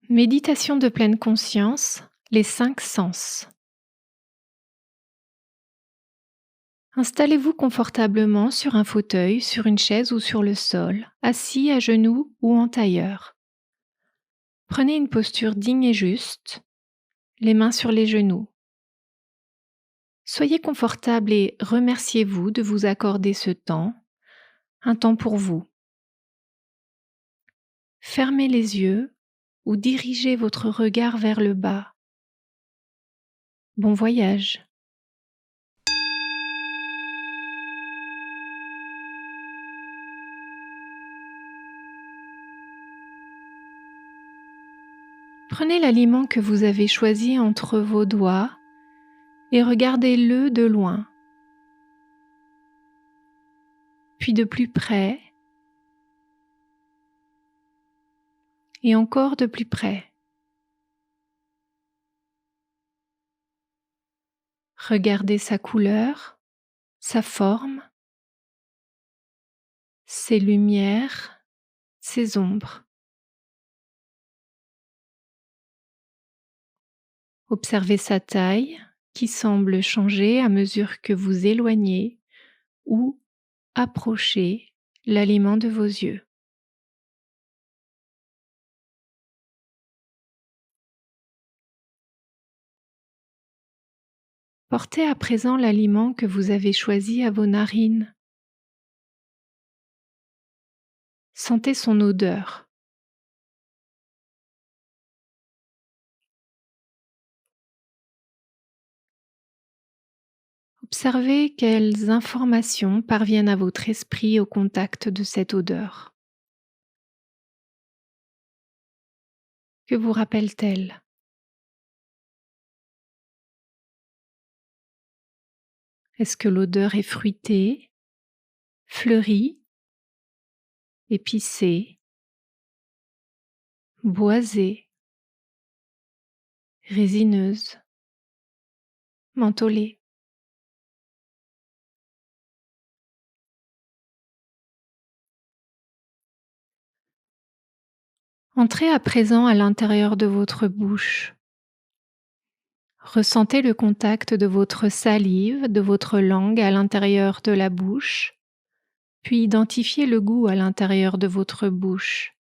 Méditation de pleine conscience, les 5 sens. Installez-vous confortablement sur un fauteuil, sur une chaise ou sur le sol, assis à genoux ou en tailleur. Prenez une posture digne et juste, les mains sur les genoux. Soyez confortable et remerciez-vous de vous accorder ce temps, un temps pour vous. Fermez les yeux ou dirigez votre regard vers le bas. Bon voyage. Prenez l'aliment que vous avez choisi entre vos doigts et regardez-le de loin, puis de plus près et encore de plus près. Regardez sa couleur, sa forme, ses lumières, ses ombres. Observez sa taille qui semble changer à mesure que vous éloignez ou approchez l'aliment de vos yeux. Portez à présent l'aliment que vous avez choisi à vos narines. Sentez son odeur. Observez quelles informations parviennent à votre esprit au contact de cette odeur. Que vous rappelle-t-elle ? Est-ce que l'odeur est fruitée, fleurie, épicée, boisée, résineuse, mentholée? Entrez à présent à l'intérieur de votre bouche. Ressentez le contact de votre salive, de votre langue à l'intérieur de la bouche, puis identifiez le goût à l'intérieur de votre bouche.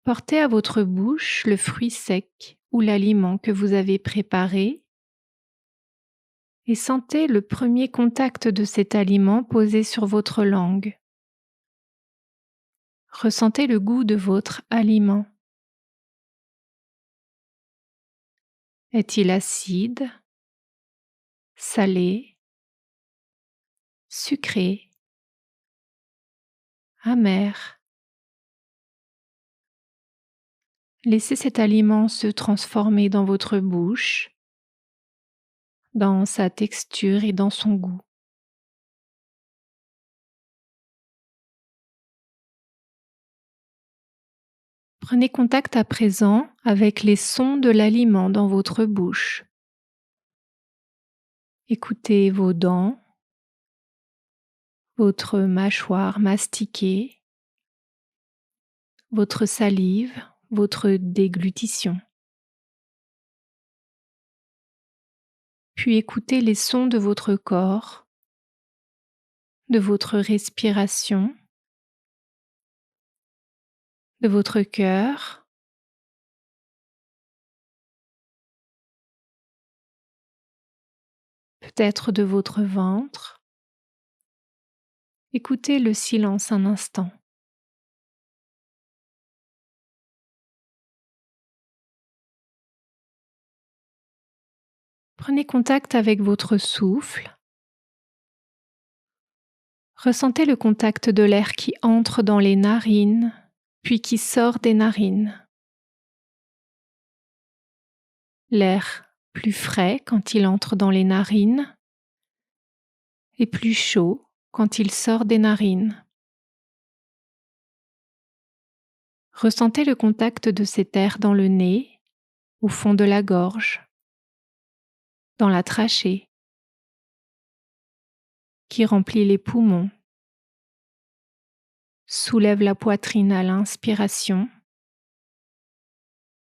Portez à votre bouche le fruit sec ou l'aliment que vous avez préparé et sentez le premier contact de cet aliment posé sur votre langue. Ressentez le goût de votre aliment. Est-il acide, salé, sucré, amer? Laissez cet aliment se transformer dans votre bouche, dans sa texture et dans son goût. Prenez contact à présent avec les sons de l'aliment dans votre bouche. Écoutez vos dents, votre mâchoire mastiquée, votre salive, votre déglutition. Puis écoutez les sons de votre corps, de votre respiration, de votre cœur, peut-être de votre ventre. Écoutez le silence un instant. Prenez contact avec votre souffle. Ressentez le contact de l'air qui entre dans les narines, puis qui sort des narines. L'air plus frais quand il entre dans les narines et plus chaud quand il sort des narines. Ressentez le contact de cet air dans le nez, au fond de la gorge, dans la trachée, qui remplit les poumons, soulève la poitrine à l'inspiration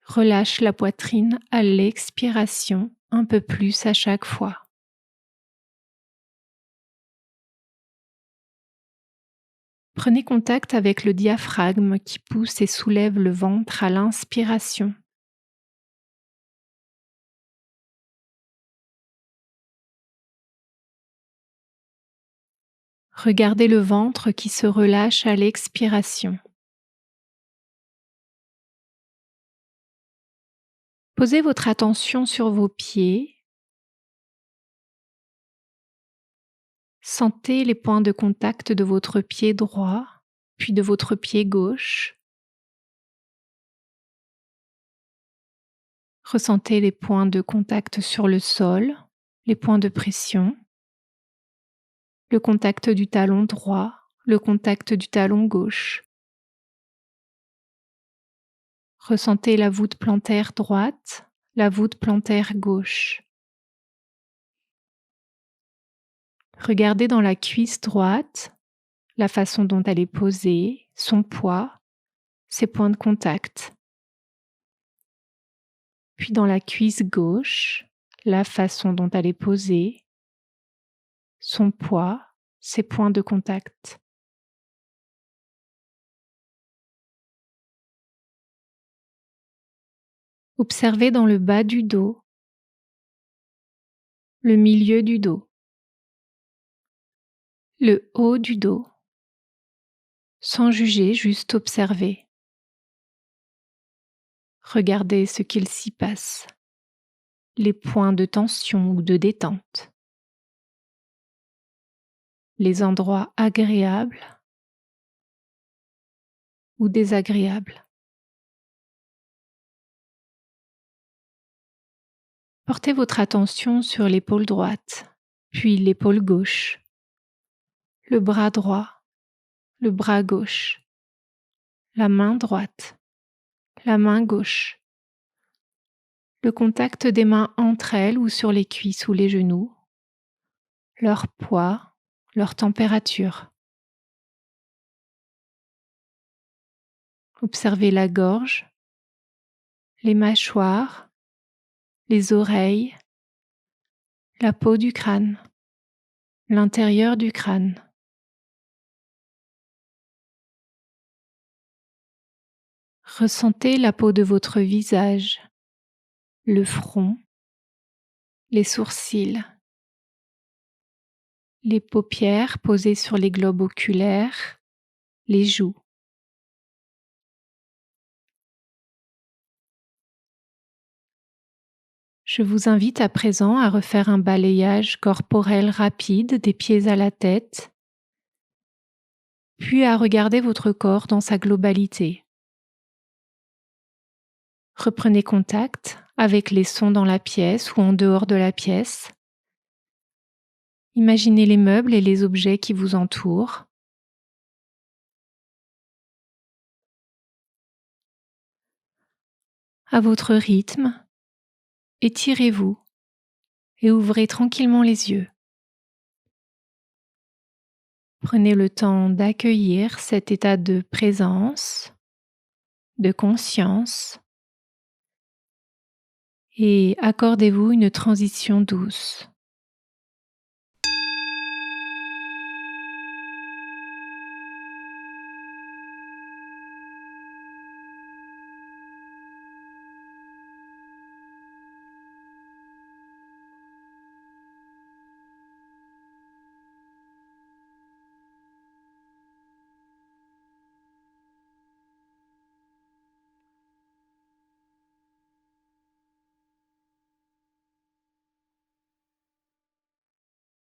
Relâche la poitrine à l'expiration, un peu plus à chaque fois. Prenez contact avec le diaphragme qui pousse et soulève le ventre à l'inspiration. Regardez le ventre qui se relâche à l'expiration. Posez votre attention sur vos pieds. Sentez les points de contact de votre pied droit, puis de votre pied gauche. Ressentez les points de contact sur le sol, les points de pression, le contact du talon droit, le contact du talon gauche. Ressentez la voûte plantaire droite, la voûte plantaire gauche. Regardez dans la cuisse droite la façon dont elle est posée, son poids, ses points de contact. Puis dans la cuisse gauche, la façon dont elle est posée, son poids, ses points de contact. Observez dans le bas du dos, le milieu du dos, le haut du dos. Sans juger, juste observer. Regardez ce qu'il s'y passe, les points de tension ou de détente, les endroits agréables ou désagréables. Portez votre attention sur l'épaule droite, puis l'épaule gauche, le bras droit, le bras gauche, la main droite, la main gauche, le contact des mains entre elles ou sur les cuisses ou les genoux, leur poids, leur température. Observez la gorge, les mâchoires, les oreilles, la peau du crâne, l'intérieur du crâne. Ressentez la peau de votre visage, le front, les sourcils, les paupières posées sur les globes oculaires, les joues. Je vous invite à présent à refaire un balayage corporel rapide des pieds à la tête, puis à regarder votre corps dans sa globalité. Reprenez contact avec les sons dans la pièce ou en dehors de la pièce. Imaginez les meubles et les objets qui vous entourent. À votre rythme, étirez-vous et ouvrez tranquillement les yeux. Prenez le temps d'accueillir cet état de présence, de conscience, et accordez-vous une transition douce.